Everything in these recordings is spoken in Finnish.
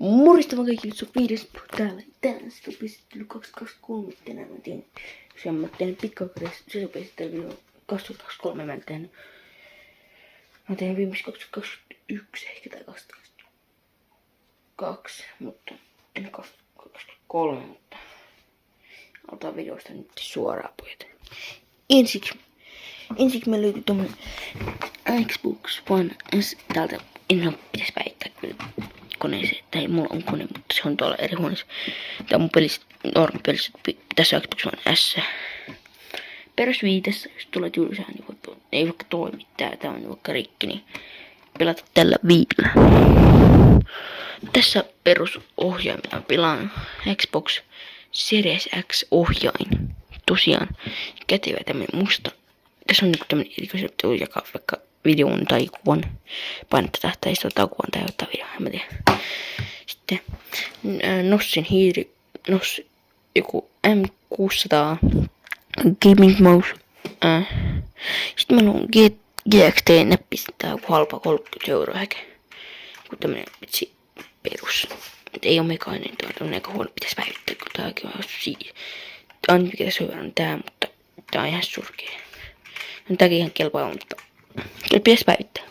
Morjesta vaan kaikille, se on 5. täällä. Tänään se sopii sitten 2023 tänään mä tein. Sen mä tein pitkäaikaisesti, se sopii sitten 2023 mä en tehnyt. Mä tein viimeis 2021 ehkä tai 2022, mutta en 2023, mutta aloitetaan videosta nyt suoraan pojat. Ensiksi me löytyy tommonen Xbox One S täältä. En pitäis väittää kyllä koneeseen, tai mulla on kone, mutta se on tuolla eri huoneessa. Tää on mun pelissä, normipelissä, tässä on Xbox One S. Perusviitessä, jos tulee tylsää, niin ei vaikka toimi tää on vaikka rikki, niin pelata tällä viidellä. Tässä perusohjaimella pelaan Xbox Series X ohjain. Tosiaan kätevä tämmönen musta. Tässä on niinku tämmönen erikoisesti jakaa vaikka videon tai kuvan. Painetta tähtä istuttaa kuvan tai ottaa video. En mä tiedä. Sitten Nossin Nos joku M600 Gaming Mouse. Sitten meillä on GXT-näppis. Tää on halpa 30 € ehkä. Joku tämmönen vitsi perus. Et ei oo mekaaninen. Tää on tämmönen aika huono. Pitäis päivittää, kun tääkin on aina mikä tässä on tää, mutta tää on ihan surkea. No tääkin ihan kelpaa, mutta pitäis päivittää.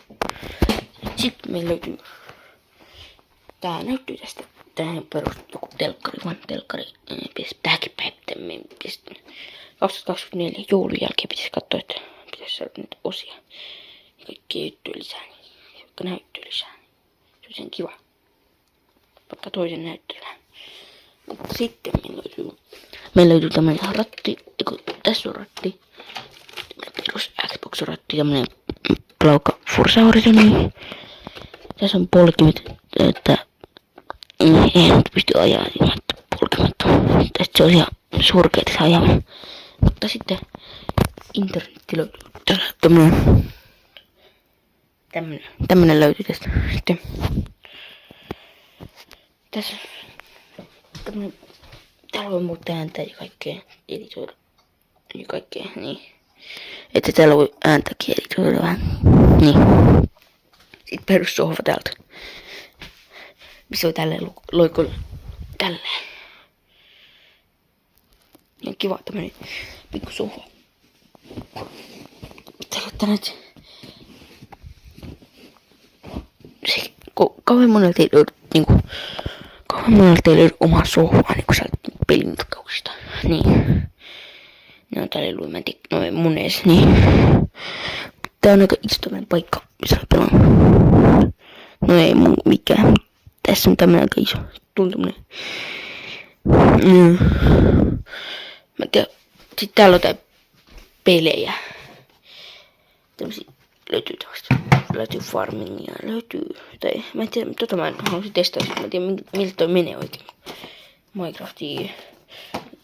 Sitten meillä löytyy. Tää näyttyy tästä. Tää on perus joku telkkari. Tääkin päivittää. 2024 joulun jälkeen pitäis katsoa, että pitäis saada näitä osia. Ja kaikkia juttuja lisää. Niin vaikka näyttöä lisää. Se on sen kiva. Vaikka toisen näyttöllä. Mutta sitten meillä löytyy tämmönen ratti. Tässä on ratti. Perus Xbox-ratti. Tämmönen Plauka Forza Horizoni. Tässä on polkimet, että ei nyt pysty ajaa ilman polkimatta. Tästä se on ihan surkea tässä ajaminen. Mutta sitten internetti löytyy. Tässä tämmönen löytyy tästä. Sitten tässä tämmönen. Täällä voi muuttaa ääntä ja kaikkea editoida. Ja kaikkea, niin. Että täällä voi ääntäkin editoida vähän. Niin. Sitten perussohva täältä. Missä on tälleen loikolla. Tälleen. Ja kiva tämmönen pikku sohva. Täällä nyt. Se kauhean monelta ei löydy niinku. Kauhean monelta ei löydy omaa sohvaa niinku sieltä pelinmutkauksista. Niin. Ne on täällä luimentik noin mun ees, niin. Tää on aika istuinen paikka, missä mä pelaan. No ei mun mikään. Tässä on tämmönen aika iso. Tuli tämmönen. Mä tiedän. Sit täällä on tää pelejä. Tämmösiä löytyy tästä. Löytyy farmingia. Löytyy. Tai mä en tiedä. Tota mä haluaisin testaa. Mä en tiedä miltä toi menee oikein. Minecraftia.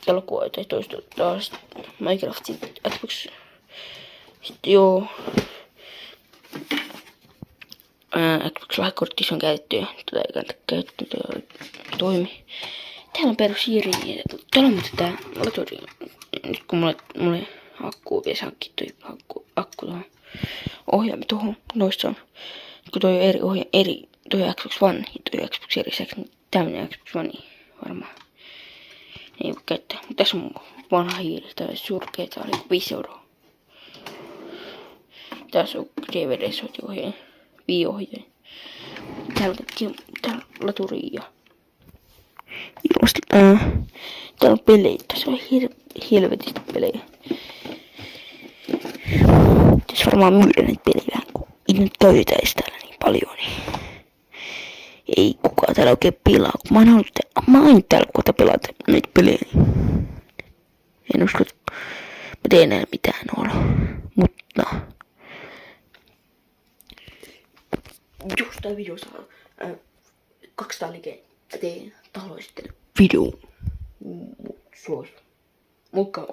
Elokuvaa tai toista taas. Minecraftin Xbox. Sitten joo. Xbox-lahjakortti on käytetty ja tätä ei kannata käyttää, toimi. Täällä on perus Siri. Täällä on muuten tää laturi. Nyt kun mulle akkuu pitäisi hankkia toi akku tuohon ohjaamme tuohon. Noissa on. Kun toi on toi Xbox One ja toi Xbox Series X, niin tämmönen Xbox One varmaan. Ei voi käyttää. Mutta tässä on vanha hiiri. Tää on surkea. Tää oli 5 €. Tässä on DVD-soitiohjaaja. Wii-ohjaaja. Täällä on laturi ja täällä on pelejä. Tässä on helvetistä pelejä. Tässä varmaan myydä näitä pelejä vähän, kun ei nyt käytetäis täällä niin paljon. Niin ei kukaan täällä oikein pelaa. Mä oon täällä kohta pelata näitä pelejä. En usko, että mä teen enää mitään olla. Mutta jos tää video saa 200 likeen, mä teen taloisittelu videon. Suos. Moikka.